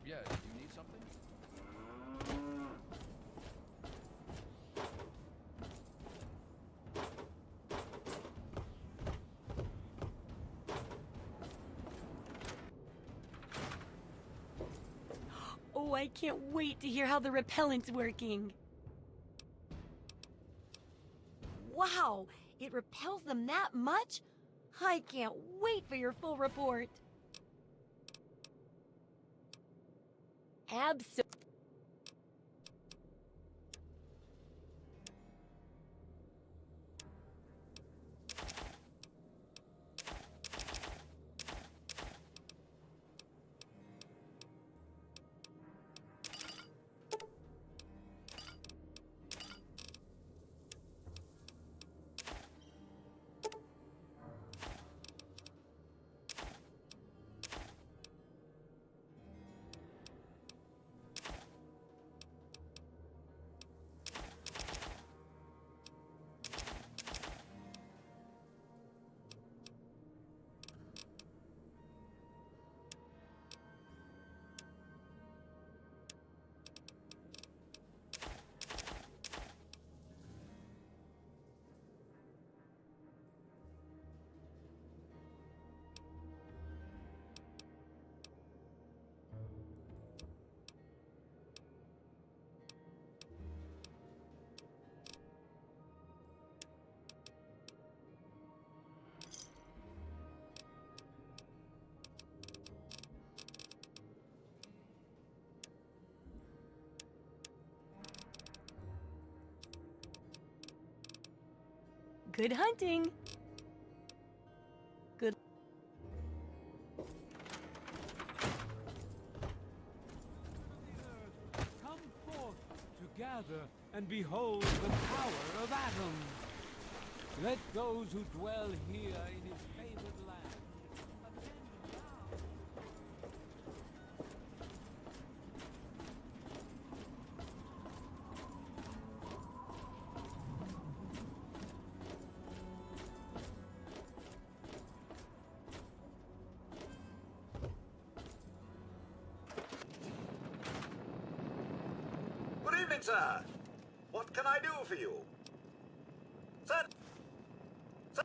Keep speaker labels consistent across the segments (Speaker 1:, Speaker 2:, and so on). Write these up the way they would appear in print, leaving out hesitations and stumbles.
Speaker 1: Yeah, you need something?
Speaker 2: Oh, I can't wait to hear how the repellent's working. Wow, it repels them that much? I can't wait for your full report. Absolutely. Good hunting. Good.
Speaker 3: Come forth to gather and behold the power of atoms. Let those who dwell here in his favored land attend now.
Speaker 4: Good evening, sir. What can I do for you? Sir? Sir?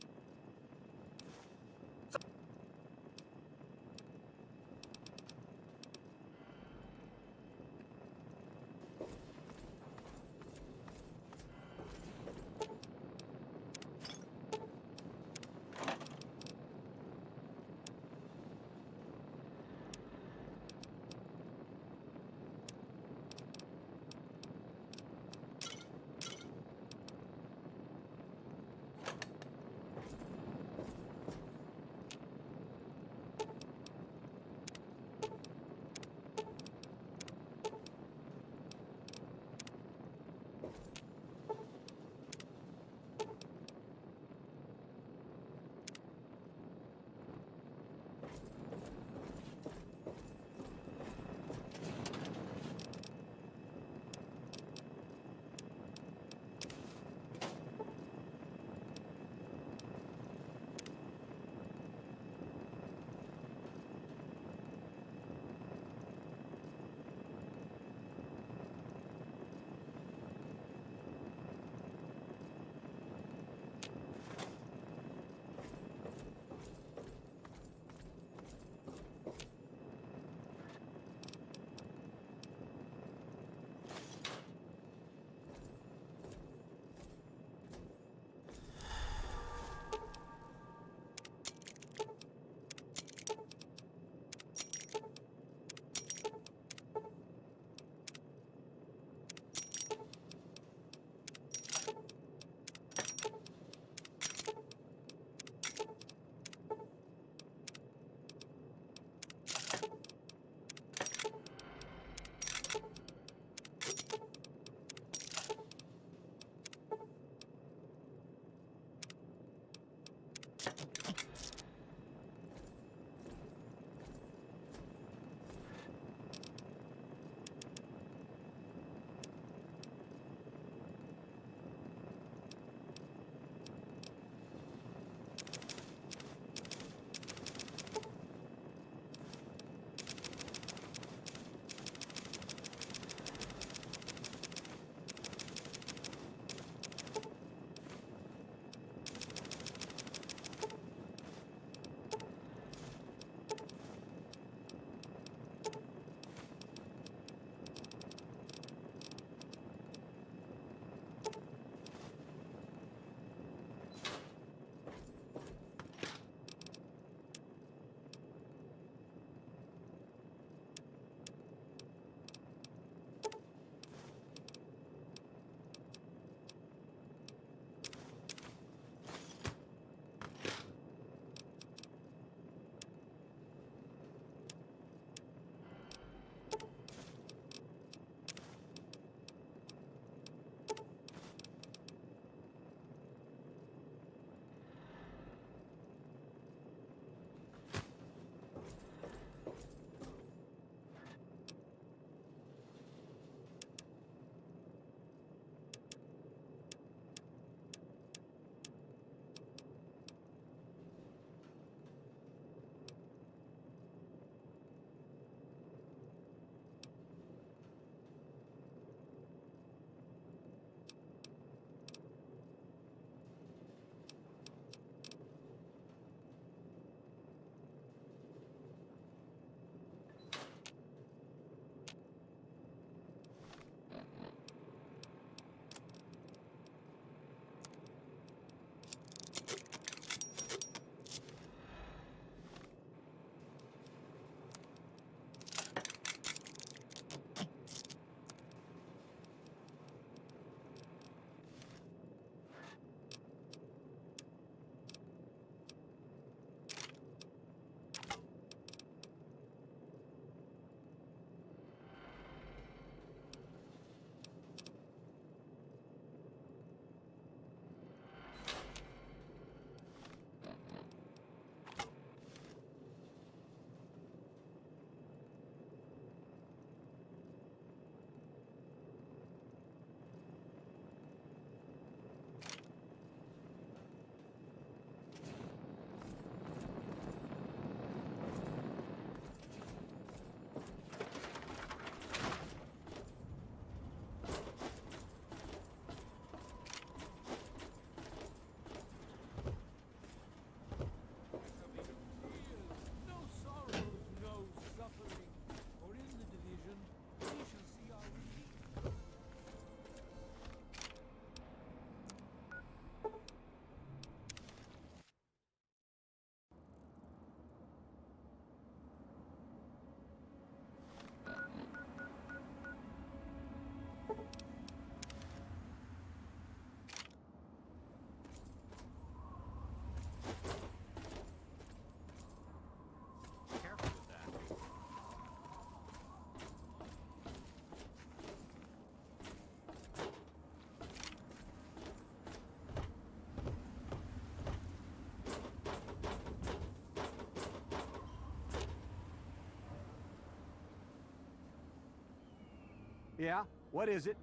Speaker 1: Yeah? What is it?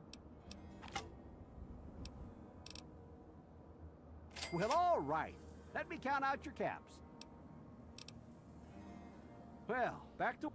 Speaker 1: Well, all right. Let me count out your caps. Well, back to...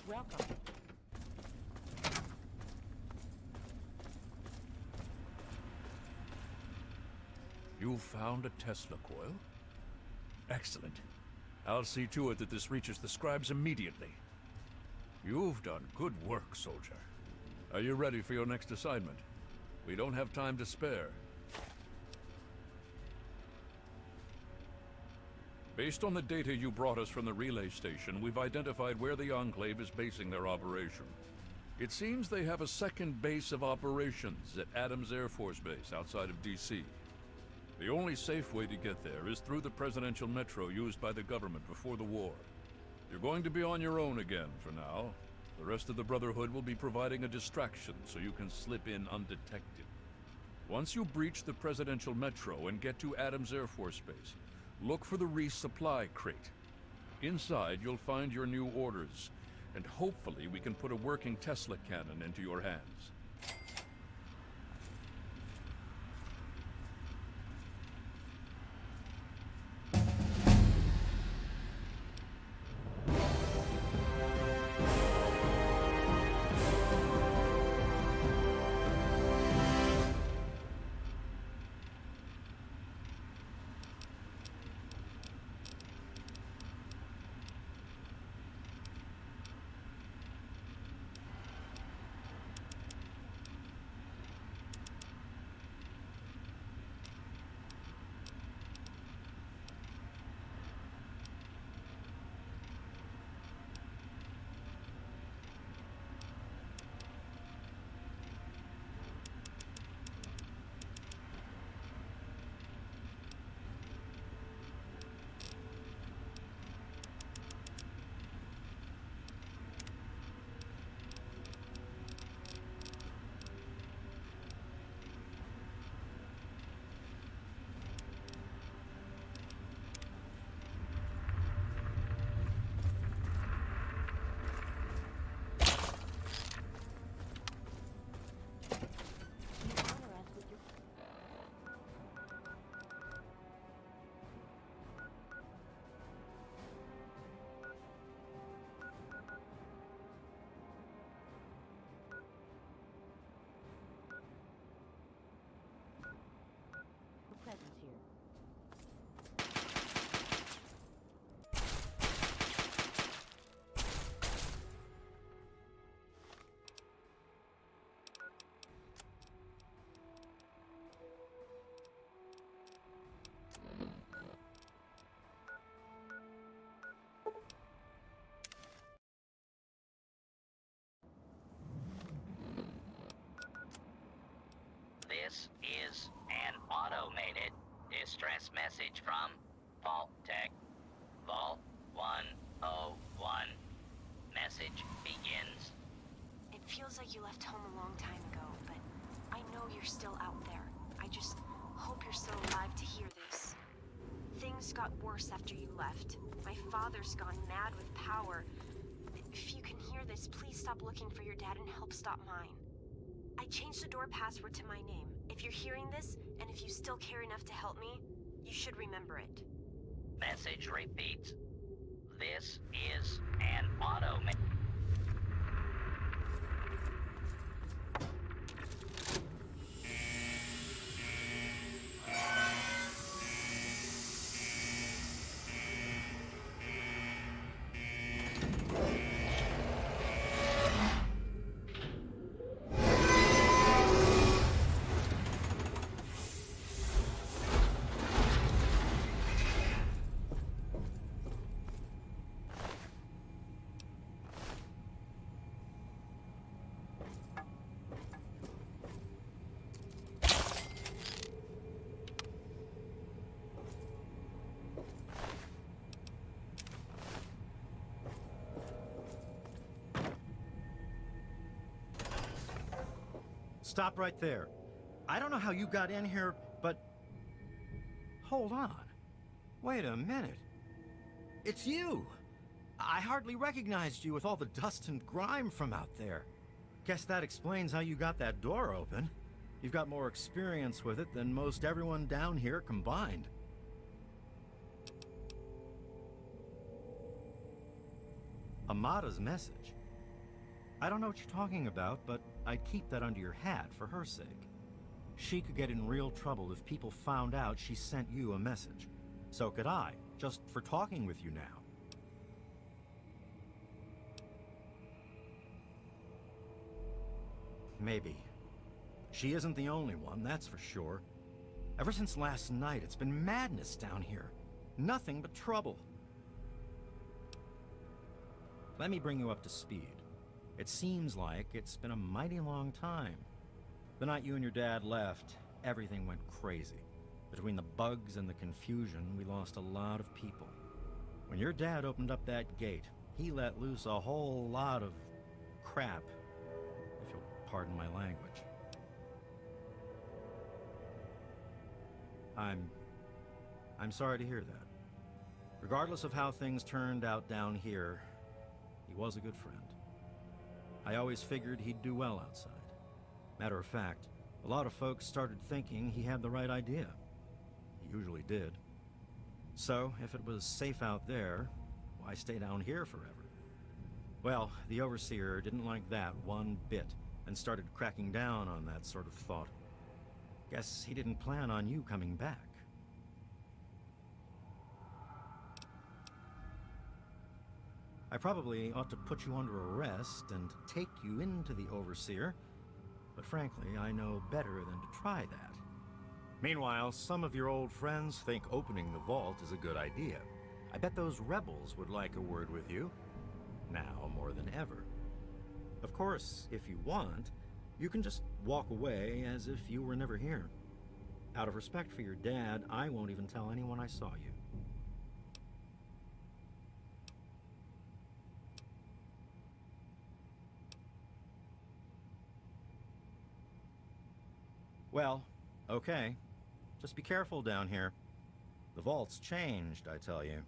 Speaker 2: Welcome.
Speaker 5: You found a Tesla coil? Excellent. I'll see to it that this reaches the scribes immediately. You've done good work, soldier. Are you ready for your next assignment? We don't have time to spare. Based on the data you brought us from the relay station, we've identified where the Enclave is basing their operation. It seems they have a second base of operations at Adams Air Force Base outside of D.C. The only safe way to get there is through the presidential metro used by the government before the war. You're going to be on your own again for now. The rest of the Brotherhood will be providing a distraction so you can slip in undetected. Once you breach the presidential metro and get to Adams Air Force Base, look for the resupply crate. Inside, you'll find your new orders, and hopefully we can put a working Tesla cannon into your hands.
Speaker 6: This is an automated distress message from Vault Tech. Vault 101. Message begins.
Speaker 7: It feels like you left home a long time ago, but I know you're still out there. I just hope you're still alive to hear this. Things got got worse after you left. My father's gone mad with power. If you can hear this, please stop looking for your dad and help stop mine. I changed the door password to my name. If you're hearing this, and if you still care enough to help me, you should remember it.
Speaker 6: Message repeats. This is an auto.
Speaker 8: Stop right there. I don't know how you got in here, but... Hold on. Wait a minute. It's you! I hardly recognized you with all the dust and grime from out there. Guess that explains how you got that door open. You've got more experience with it than most everyone down here combined. Amada's message. I don't know what you're talking about, but I'd keep that under your hat for her sake. She could get in real trouble if people found out she sent you a message. So could I, just for talking with you now. Maybe. She isn't the only one, that's for sure. Ever since last night, it's been madness down here. Nothing but trouble. Let me bring you up to speed. It seems like it's been a mighty long time. The night you and your dad left, everything went crazy. Between the bugs and the confusion, we lost a lot of people. When your dad opened up that gate, he let loose a whole lot of crap, if you'll pardon my language. I'm sorry to hear that. Regardless of how things turned out down here, he was a good friend. I always figured he'd do well outside. Matter of fact, a lot of folks started thinking he had the right idea. He usually did. So, if it was safe out there, why stay down here forever? Well, the Overseer didn't like that one bit, and started cracking down on that sort of thought. Guess he didn't plan on you coming back. I probably ought to put you under arrest and take you into the Overseer, but frankly, I know better than to try that. Meanwhile, some of your old friends think opening the vault is a good idea. I bet those rebels would like a word with you, now more than ever. Of course, if you want, you can just walk away as if you were never here. Out of respect for your dad, I won't even tell anyone I saw you. Well, okay. Just be careful down here. The vault's changed, I tell you.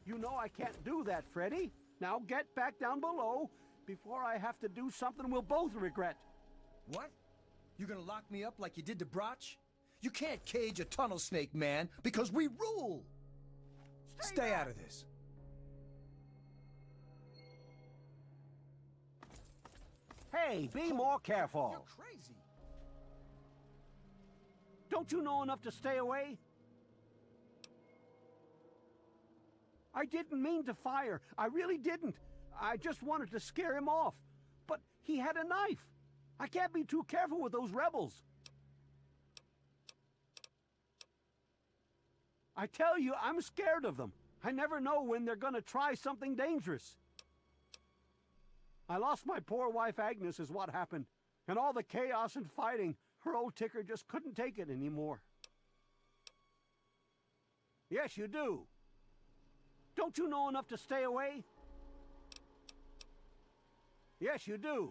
Speaker 1: You know I can't do that, Freddy. Now get back down below before I have to do something we'll both regret.
Speaker 9: What? You gonna lock me up like you did to Broch? You can't cage a tunnel snake, man, because we rule! Stay out of this.
Speaker 1: Hey, be more careful.
Speaker 9: You're crazy.
Speaker 1: Don't you know enough to stay away? I didn't mean to fire. I really didn't. I just wanted to scare him off. But he had a knife. I can't be too careful with those rebels. I tell you, I'm scared of them. I never know when they're gonna try something dangerous. I lost my poor wife Agnes is what happened. And all the chaos and fighting, her old ticker just couldn't take it anymore. Yes, you do. Don't you know enough to stay away? Yes, you do.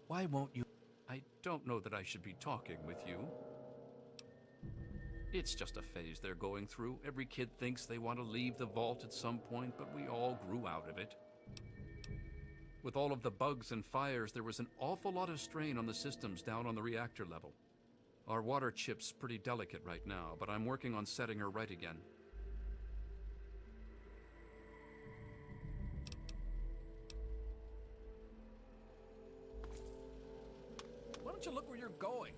Speaker 5: Why won't you? I don't know that I should be talking with you. It's just a phase they're going through. Every kid thinks they want to leave the vault at some point, but we all grew out of it. With all of the bugs and fires, there was an awful lot of strain on the systems down on the reactor level. Our water chip's pretty delicate right now, but I'm working on setting her right again. Why don't you look where you're going?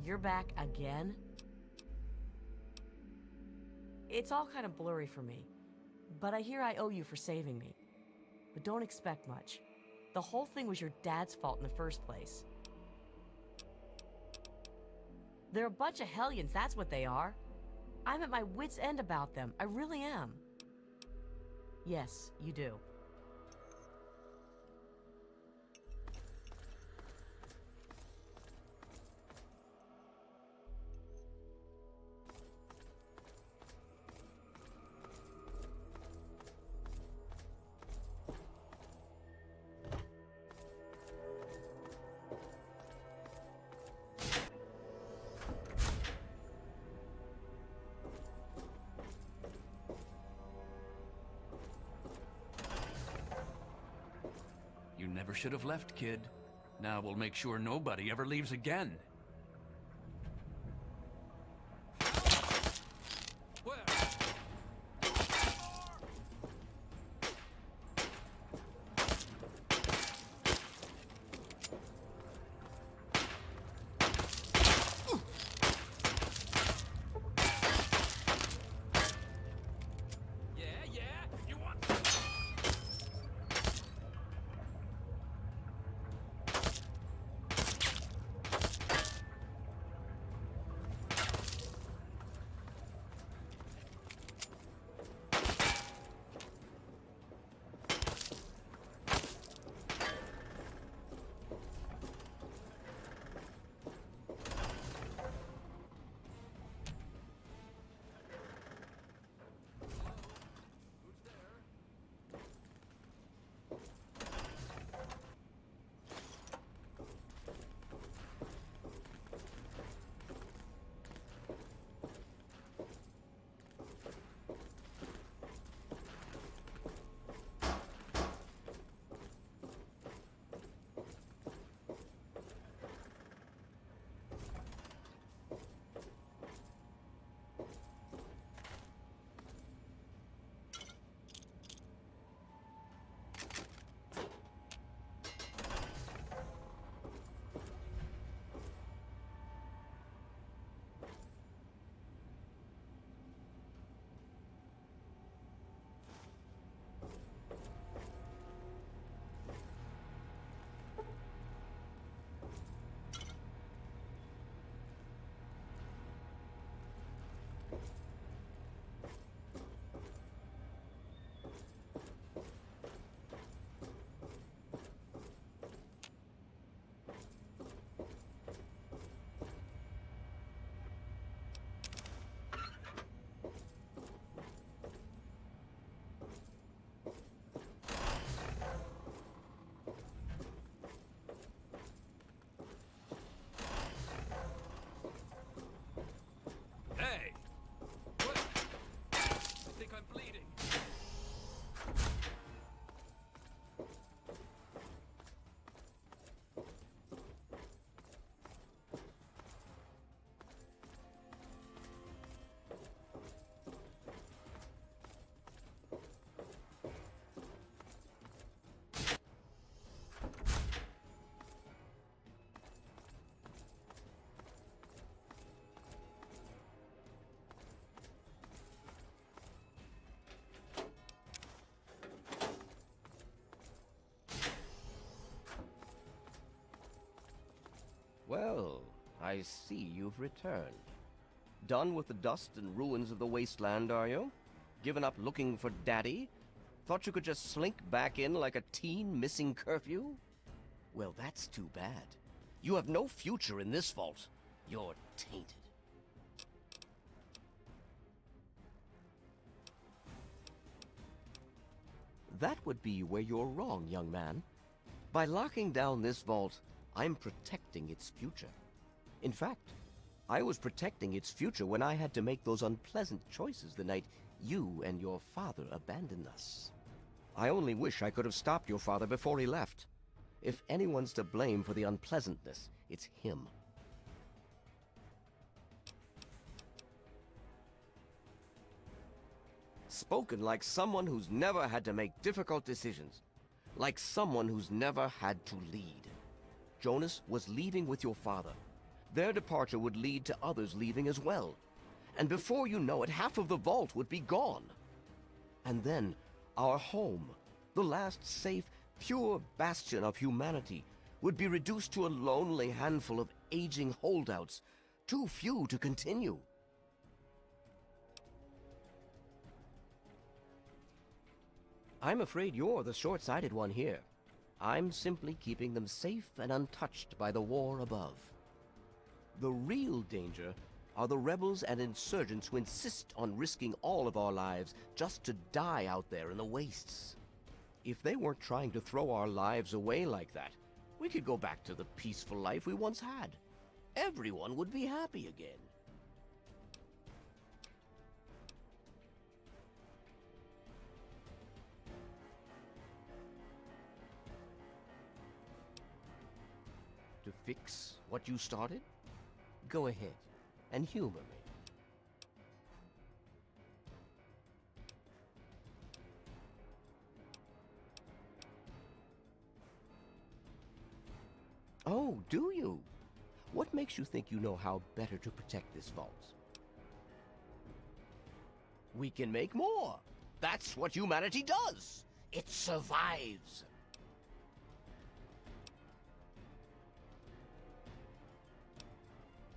Speaker 2: You're back again? It's all kind of blurry for me, but I hear I owe you for saving me. But don't expect much. The whole thing was your dad's fault in the first place. They're a bunch of hellions, that's what they are. I'm at my wit's end about them, I really am. Yes, you do.
Speaker 5: You never should have left, kid. Now we'll make sure nobody ever leaves again.
Speaker 10: I see you've returned. Done with the dust and ruins of the wasteland, are you? Given up looking for Daddy? Thought you could just slink back in like a teen missing curfew? Well, that's too bad. You have no future in this vault. You're tainted. That would be where you're wrong, young man. By locking down this vault, I'm protecting its future. In fact, I was protecting its future when I had to make those unpleasant choices the night you and your father abandoned us. I only wish I could have stopped your father before he left. If anyone's to blame for the unpleasantness, it's him. Spoken like someone who's never had to make difficult decisions. Like someone who's never had to lead. Jonas was leaving with your father. Their departure would lead to others leaving as well. And before you know it, half of the vault would be gone. And then, our home, the last safe, pure bastion of humanity, would be reduced to a lonely handful of aging holdouts, too few to continue. I'm afraid you're the short-sighted one here. I'm simply keeping them safe and untouched by the war above. The real danger are the rebels and insurgents who insist on risking all of our lives just to die out there in the wastes. If they weren't trying to throw our lives away like that, we could go back to the peaceful life we once had. Everyone would be happy again. To fix what you started? Go ahead and humor me. Oh, do you? What makes you think you know how better to protect this vault? We can make more. That's what humanity does. It survives.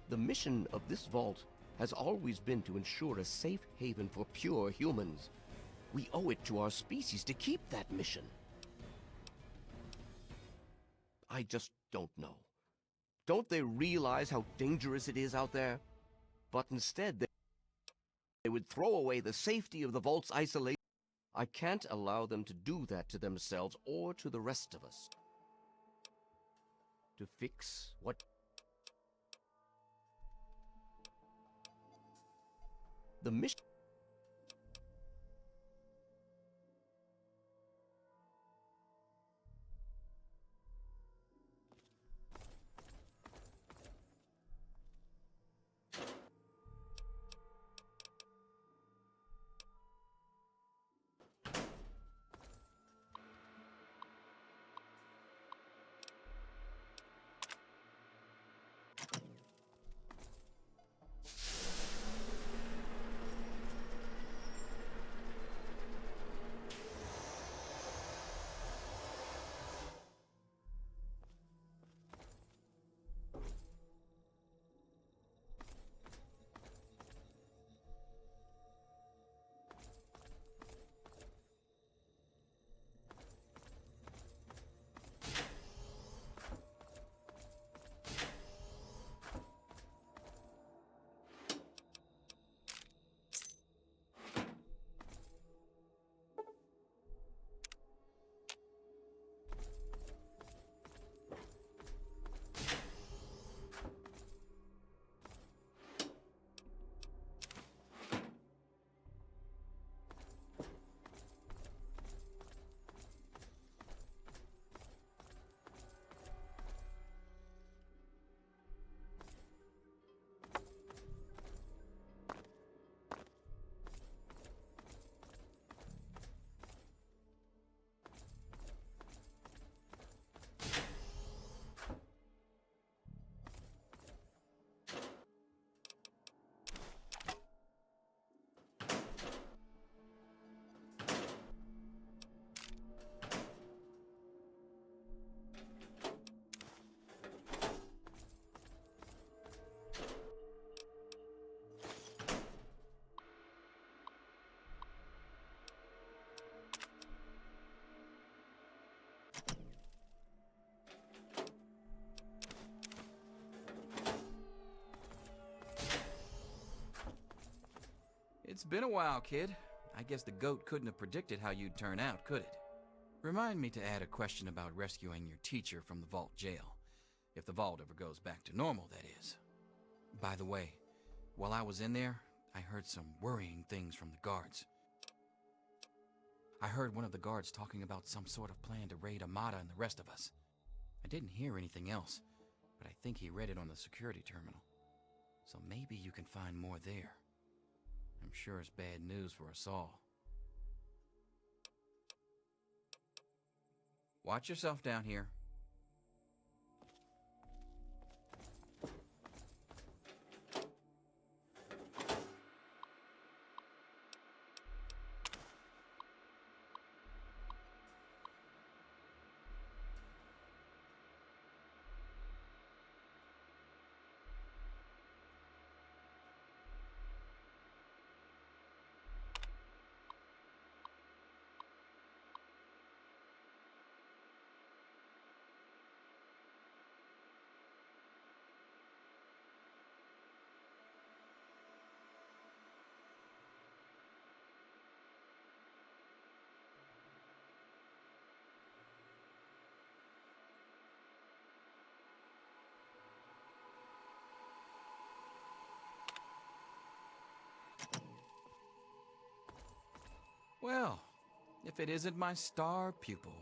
Speaker 10: The mission of this vault has always been to ensure a safe haven for pure humans. We owe it to our species to keep that mission. I just don't know. Don't they realize how dangerous it is out there? But instead, they would throw away the safety of the vault's isolation. I can't allow them to do that to themselves or to the rest of us. To fix what... The mission...
Speaker 11: It's been a while, kid. I guess the goat couldn't have predicted how you'd turn out, could it? Remind me to add a question about rescuing your teacher from the vault jail. If the vault ever goes back to normal, that is. By the way, while I was in there, I heard some worrying things from the guards. I heard one of the guards talking about some sort of plan to raid Amada and the rest of us. I didn't hear anything else, but I think he read it on the security terminal. So maybe you can find more there. I'm sure it's bad news for us all. Watch yourself down here. Well, if it isn't my star pupil.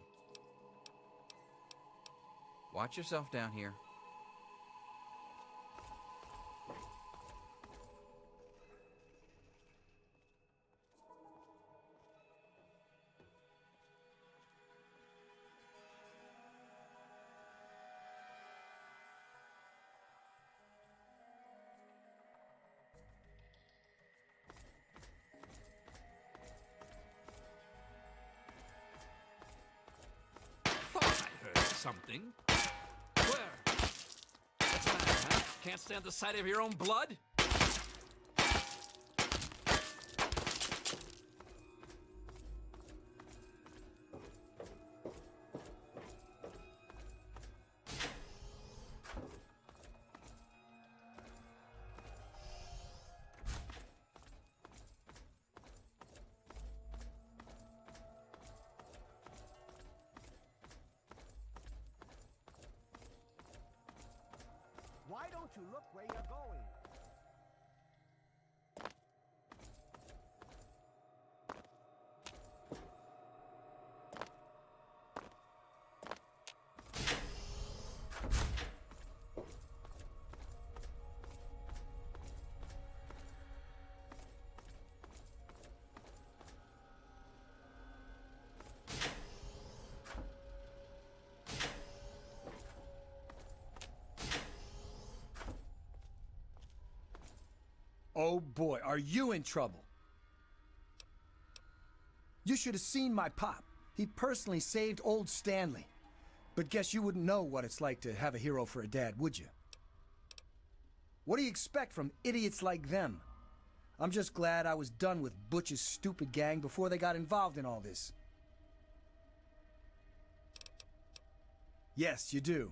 Speaker 11: Watch yourself down here.
Speaker 5: Something? Where? Huh? Can't stand the sight of your own blood?
Speaker 1: Why don't you look where you're going?
Speaker 9: Oh boy, are you in trouble? You should have seen my pop. He personally saved old Stanley. But guess you wouldn't know what it's like to have a hero for a dad, would you? What do you expect from idiots like them? I'm just glad I was done with Butch's stupid gang before they got involved in all this. Yes, you do.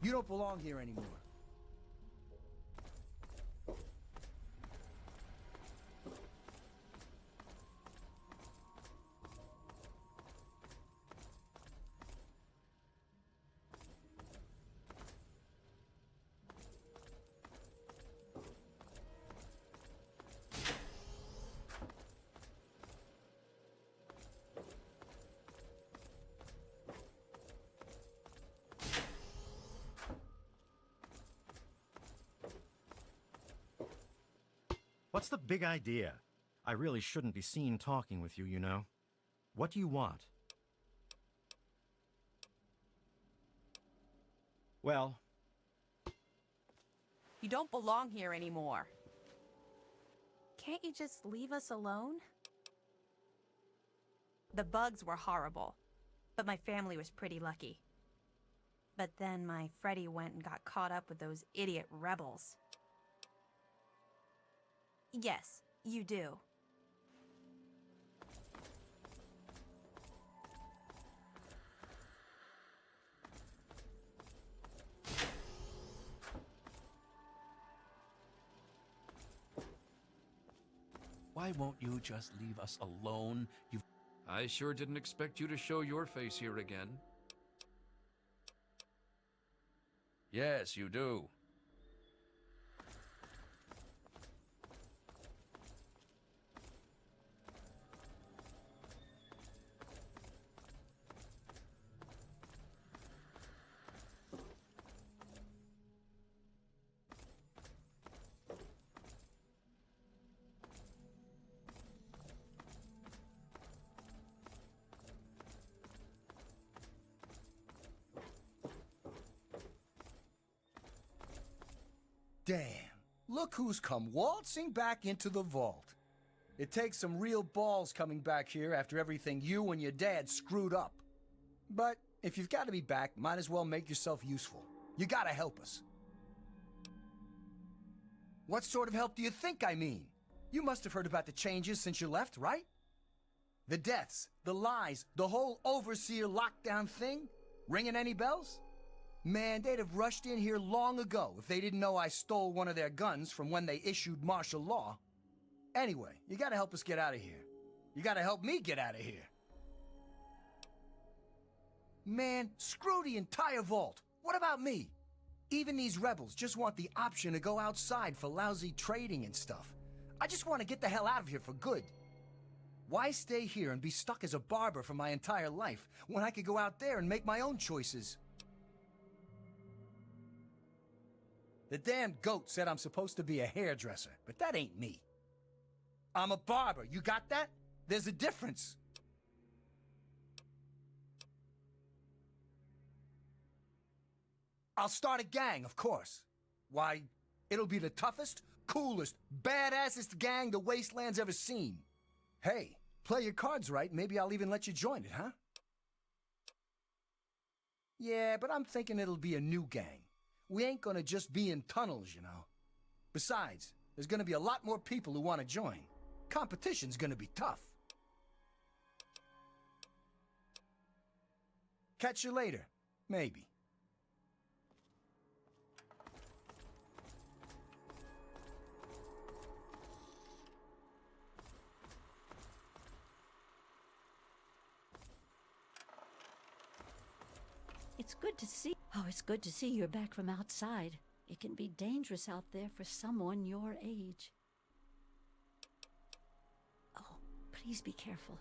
Speaker 9: You don't belong here anymore.
Speaker 8: What's the big idea? I really shouldn't be seen talking with you, you know. What do you want? Well...
Speaker 12: You don't belong here anymore. Can't you just leave us alone? The bugs were horrible, but my family was pretty lucky. But then my Freddy went and got caught up with those idiot rebels. Yes, you do.
Speaker 5: Why won't you just leave us alone?
Speaker 11: I sure didn't expect you to show your face here again.
Speaker 5: Yes, you do.
Speaker 9: Damn, look who's come waltzing back into the vault. It takes some real balls coming back here after everything you and your dad screwed up. But if you've got to be back, might as well make yourself useful. You gotta help us. What sort of help do you think I mean? You must have heard about the changes since you left, right? The deaths, the lies, the whole overseer lockdown thing? Ringing any bells? Man, they'd have rushed in here long ago if they didn't know I stole one of their guns from when they issued martial law. Anyway, you gotta help us get out of here. You gotta help me get out of here. Man, screw the entire vault. What about me? Even these rebels just want the option to go outside for lousy trading and stuff. I just want to get the hell out of here for good. Why stay here and be stuck as a barber for my entire life when I could go out there and make my own choices? The damn goat said I'm supposed to be a hairdresser, but that ain't me. I'm a barber, you got that? There's a difference. I'll start a gang, of course. Why, it'll be the toughest, coolest, badassest gang the Wasteland's ever seen. Hey, play your cards right, maybe I'll even let you join it, huh? Yeah, but I'm thinking it'll be a new gang. We ain't gonna just be in tunnels, you know. Besides, there's gonna be a lot more people who want to join. Competition's gonna be tough. Catch you later, maybe.
Speaker 13: It's good to see. Oh, it's good to see you're back from outside. It can be dangerous out there for someone your age. Oh, please be careful.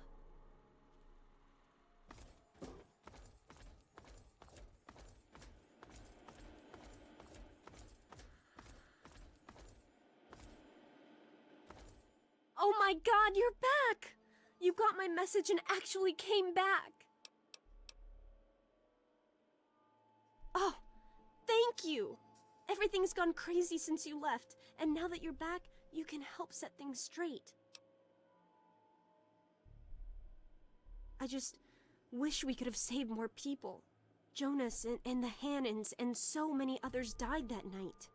Speaker 7: Oh my God, you're back! You got my message and actually came back. Oh, thank you! Everything's gone crazy since you left, and now that you're back, you can help set things straight. I just wish we could have saved more people. Jonas and the Hannons and so many others died that night.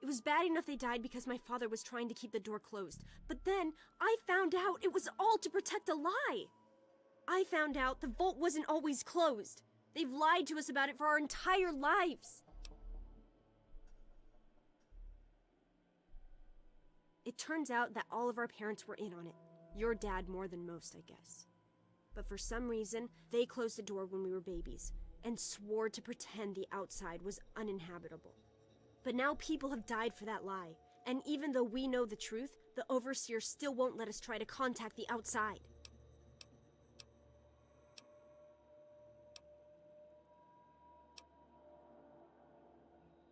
Speaker 7: It was bad enough they died because my father was trying to keep the door closed, but then I found out it was all to protect a lie. I found out the vault wasn't always closed. They've lied to us about it for our entire lives. It turns out that all of our parents were in on it. Your dad more than most, I guess. But for some reason, they closed the door when we were babies and swore to pretend the outside was uninhabitable. But now people have died for that lie, and even though we know the truth, the Overseer still won't let us try to contact the outside.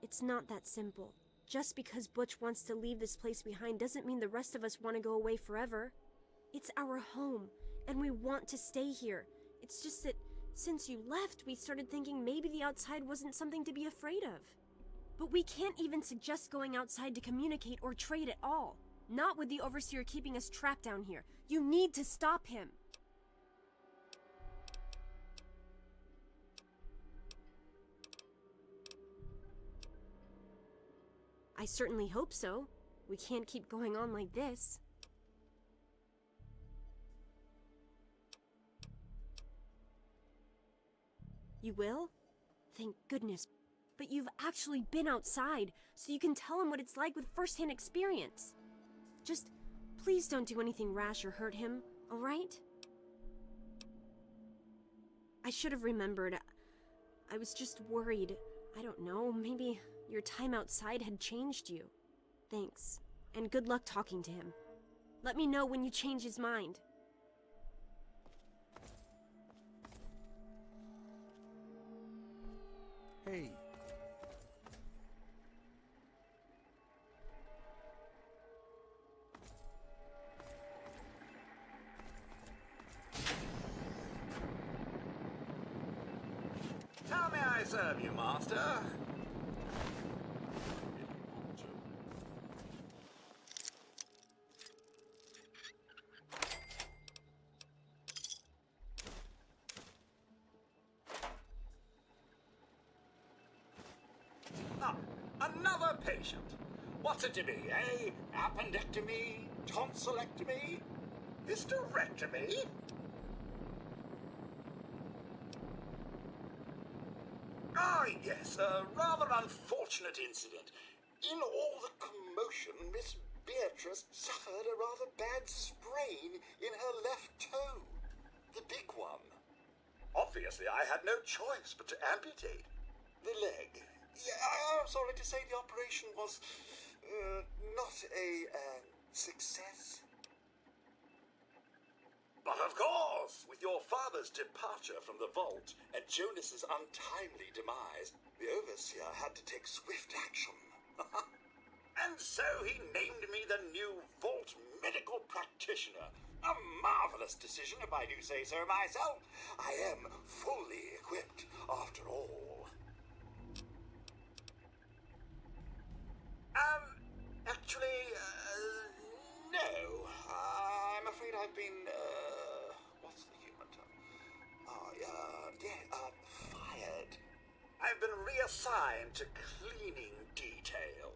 Speaker 7: It's not that simple. Just because Butch wants to leave this place behind doesn't mean the rest of us want to go away forever. It's our home, and we want to stay here. It's just that since you left, we started thinking maybe the outside wasn't something to be afraid of. But we can't even suggest going outside to communicate or trade at all. Not with the Overseer keeping us trapped down here. You need to stop him. I certainly hope so. We can't keep going on like this. You will? Thank goodness. But you've actually been outside, so you can tell him what it's like with first-hand experience. Just Please don't do anything rash or hurt him, alright? I should have remembered. I was just worried. I don't know, maybe your time outside had changed you. Thanks, and good luck talking to him. Let me know when you change his mind.
Speaker 9: Hey.
Speaker 4: How may I serve you, Master? Ah, another patient. What's it to be, eh? Appendectomy? Tonsillectomy? Hysterectomy? Ah, yes, a rather unfortunate incident. In all the commotion, Miss Beatrice suffered a rather bad sprain in her left toe. The big one. Obviously, I had no choice but to amputate the leg. Yeah, I'm sorry to say the operation was not a success. But of course, with your father's departure from the vault and Jonas's untimely demise, the overseer had to take swift action. And so he named me the new vault medical practitioner. A marvelous decision, if I do say so myself. I am fully equipped, after all. Actually, no. I'm afraid I've been, what's the human term? Fired. I've been reassigned to cleaning detail.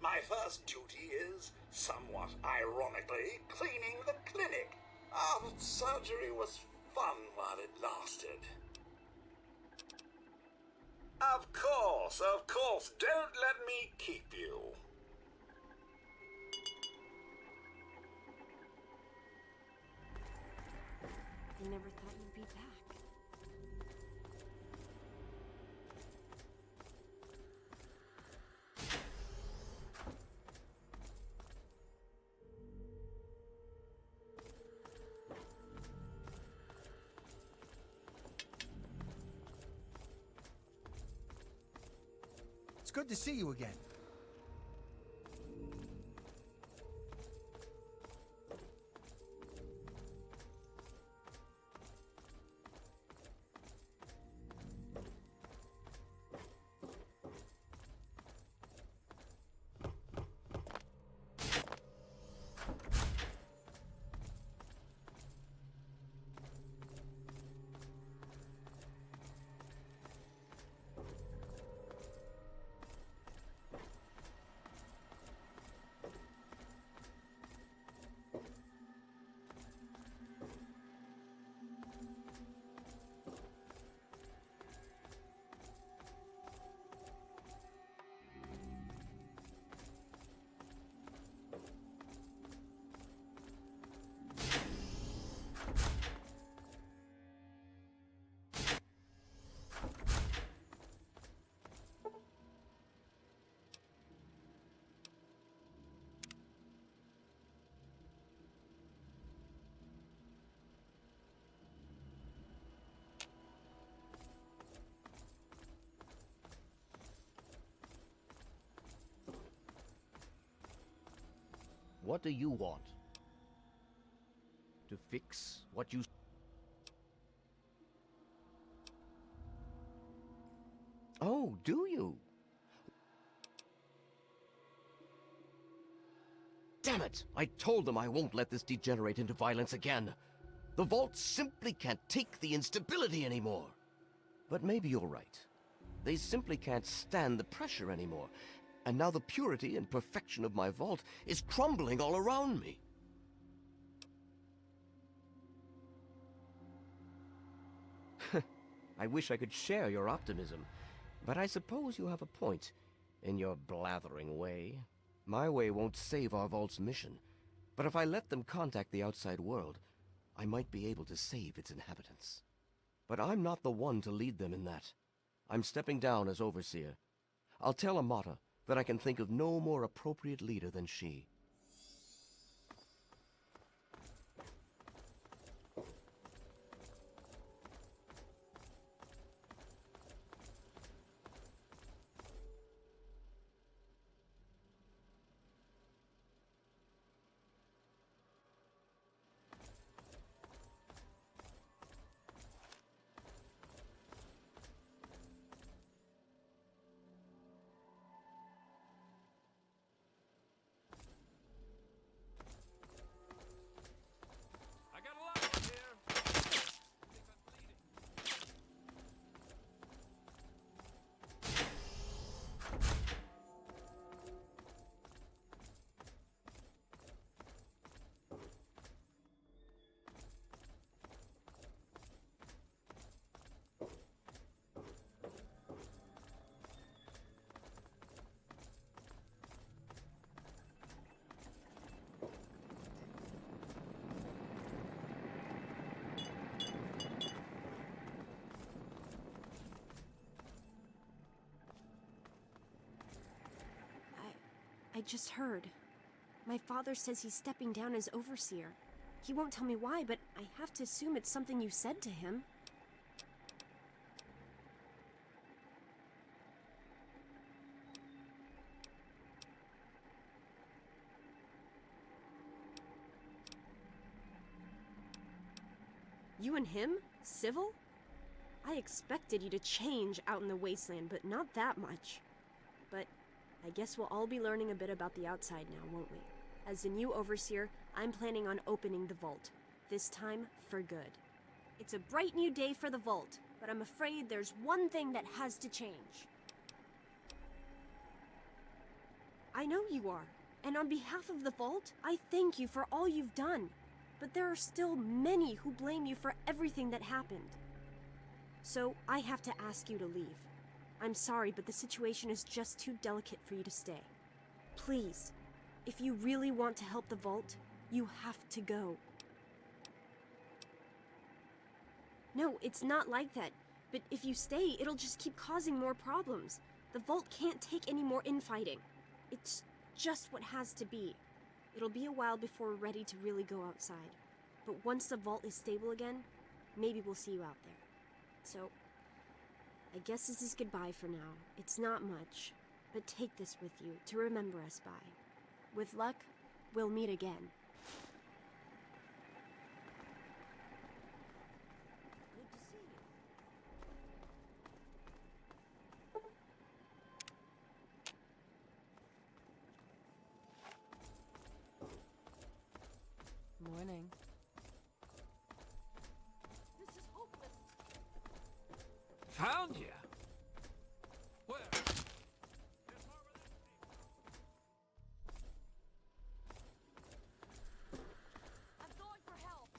Speaker 4: My first duty is, somewhat ironically, cleaning the clinic. But surgery was fun while it lasted. Of course. Don't let me keep you.
Speaker 7: I never thought you'd be back.
Speaker 9: It's good to see you again.
Speaker 10: What do you want? To fix what you... Oh, do you? Damn it! I told them I won't let this degenerate into violence again. The vault simply can't take the instability anymore. But maybe you're right. They simply can't stand the pressure anymore. And now the purity and perfection of my vault is crumbling all around me. I wish I could share your optimism, but I suppose you have a point in your blathering way. My way won't save our vault's mission, But if I let them contact the outside world, I might be able to save its inhabitants. But I'm not the one to lead them in that. I'm stepping down as overseer. I'll tell Amata that I can think of no more appropriate leader than she.
Speaker 5: I got a lot of here.
Speaker 7: I just heard. My father says he's stepping down as overseer. He won't tell me why, but I have to assume it's something you said to him. You and him? Civil? I expected you to change out in the wasteland, but not that much. But I guess we'll all be learning a bit about the outside now, won't we? As the new overseer, I'm planning on opening the vault. This time, for good. It's a bright new day for the vault, but I'm afraid there's one thing that has to change. I know you are, and on behalf of the vault, I thank you for all you've done. But there are still many who blame you for everything that happened. So I have to ask you to leave. I'm sorry, but the situation is just too delicate for you to stay. Please, if you really want to help the vault, you have to go. No, it's not like that. But if you stay, it'll just keep causing more problems. The vault can't take any more infighting. It's just what has to be. It'll be a while before we're ready to really go outside. But once the vault is stable again, maybe we'll see you out there. So, I guess this is goodbye for now. It's not much, but take this with you to remember us by. With luck, we'll meet again.
Speaker 2: Morning.
Speaker 13: This is hopeless.
Speaker 3: Found you. Where?
Speaker 13: I'm going for help.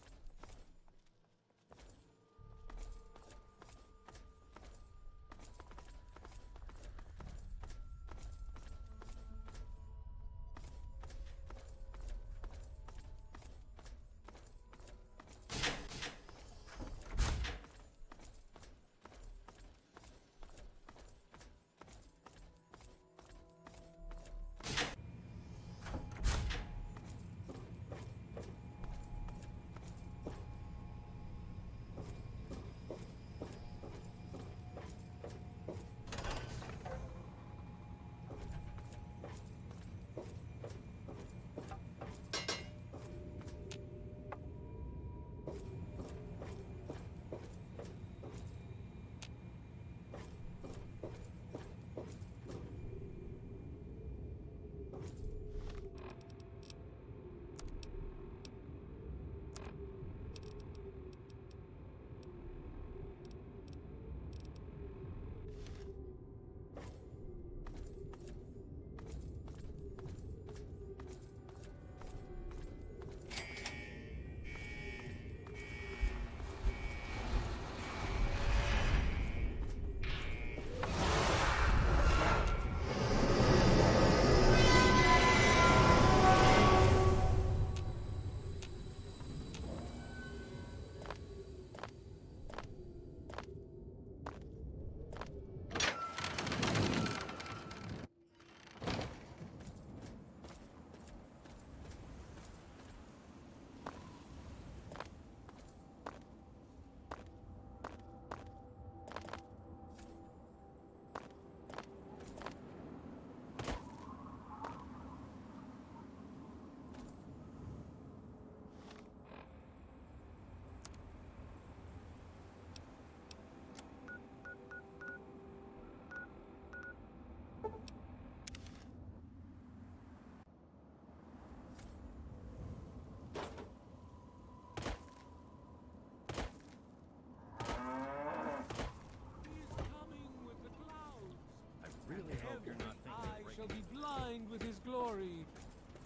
Speaker 3: shall be blind with his glory.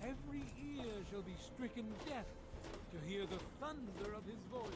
Speaker 3: Every ear shall be stricken deaf to hear the thunder of his voice.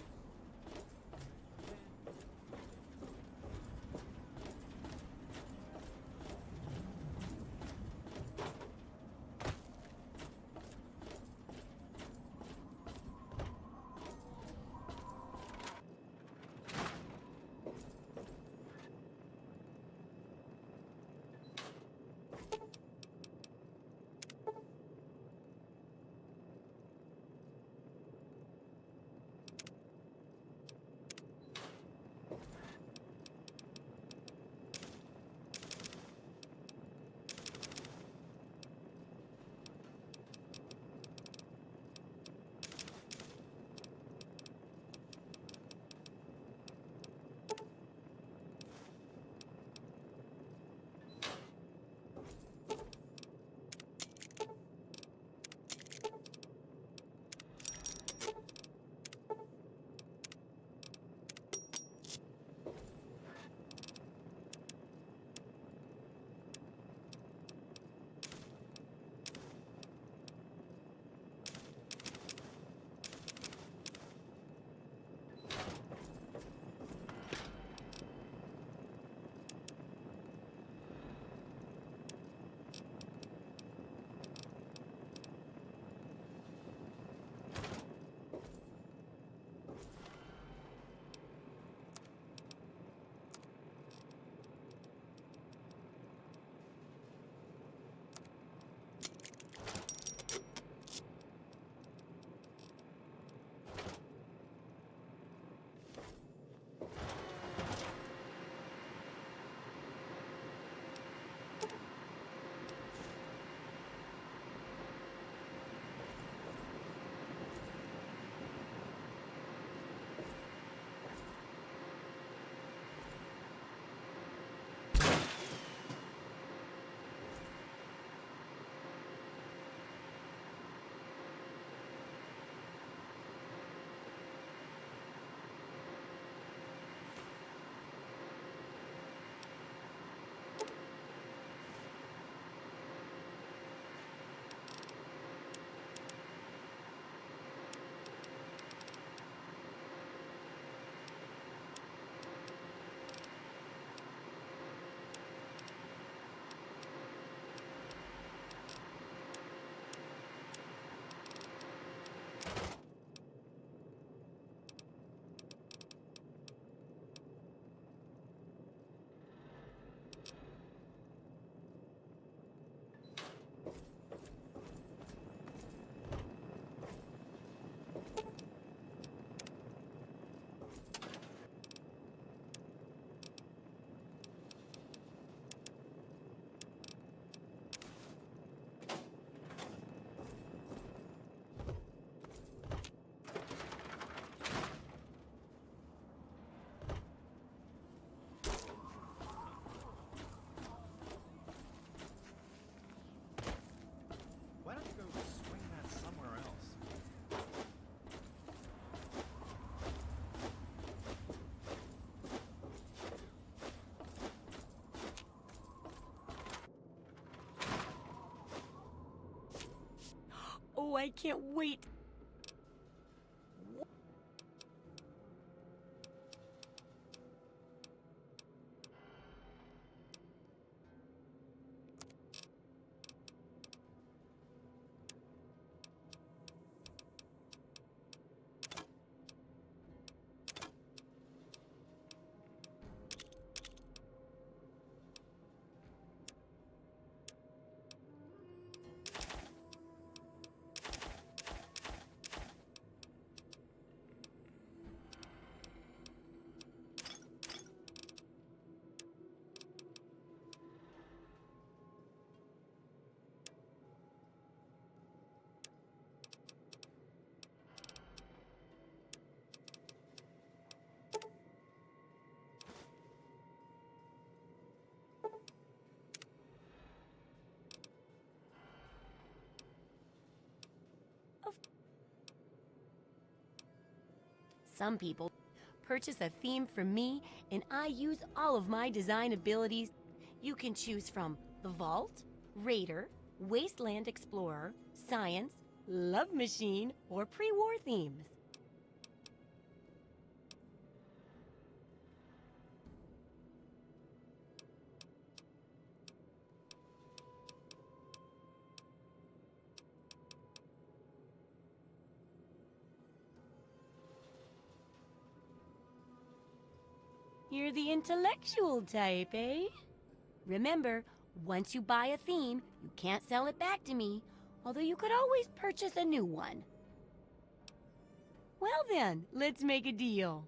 Speaker 8: Why don't you go swing that somewhere else?
Speaker 2: Oh, I can't wait.
Speaker 14: Some people purchase a theme from me, and I use all of my design abilities. You can choose from the vault, raider, wasteland explorer, science, love machine, or pre-war themes. You're the intellectual type, eh? Remember, once you buy a theme, you can't sell it back to me, although you could always purchase a new one. Well then, let's make a deal.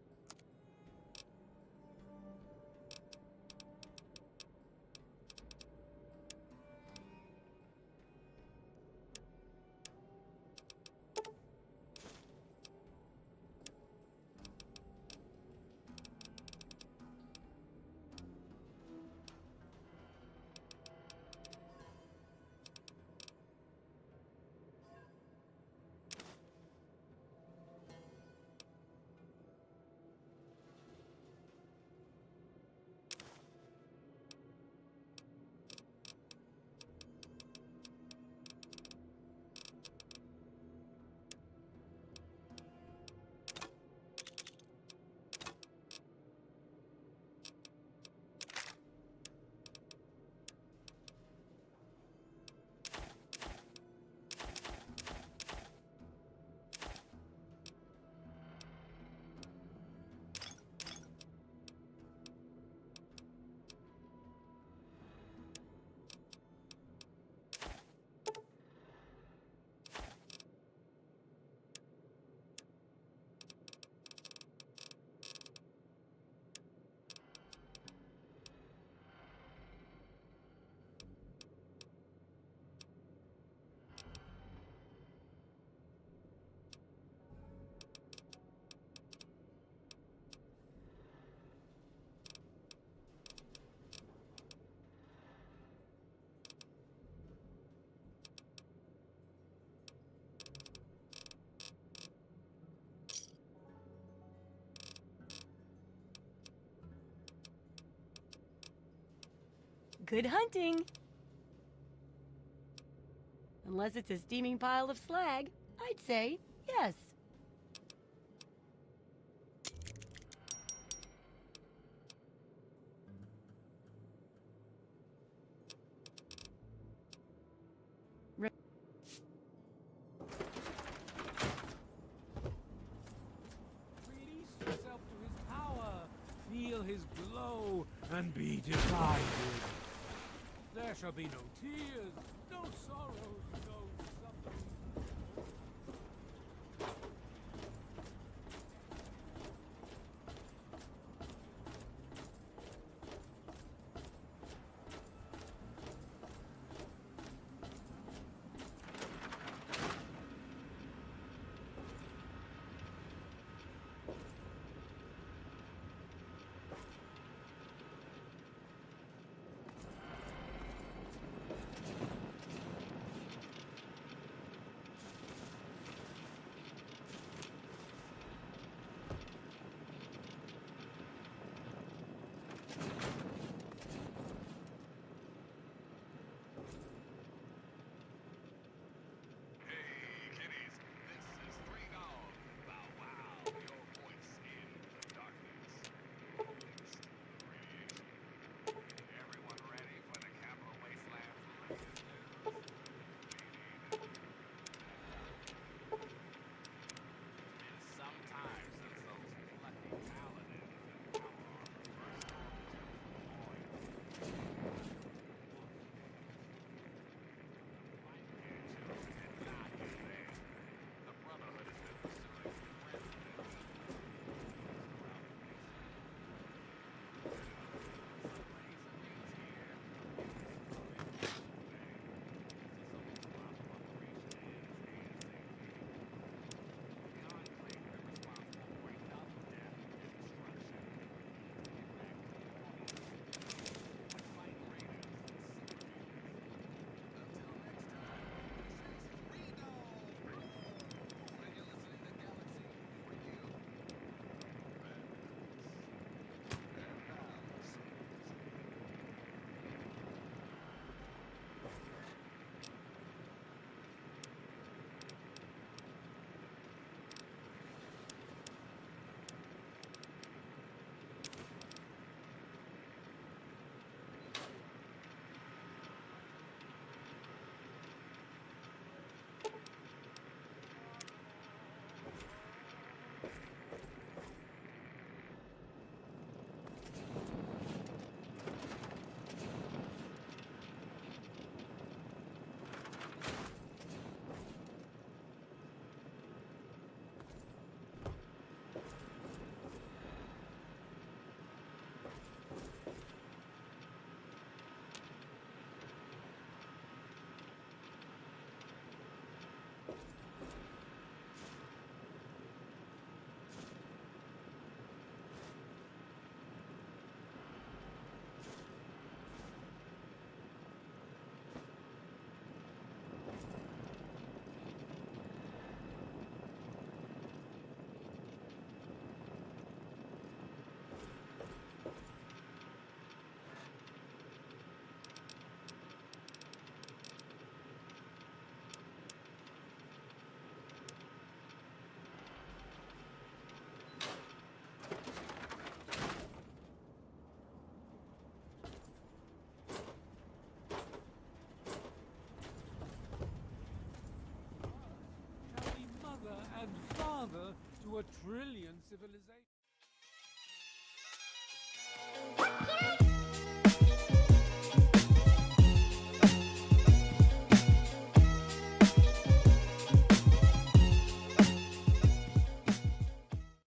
Speaker 14: Good hunting! Unless it's a steaming pile of slag, I'd say yes.
Speaker 3: Release yourself to his power. Feel his glow and be divided. There shall be no tears, no sorrows, no suffering. a trillion civilizations.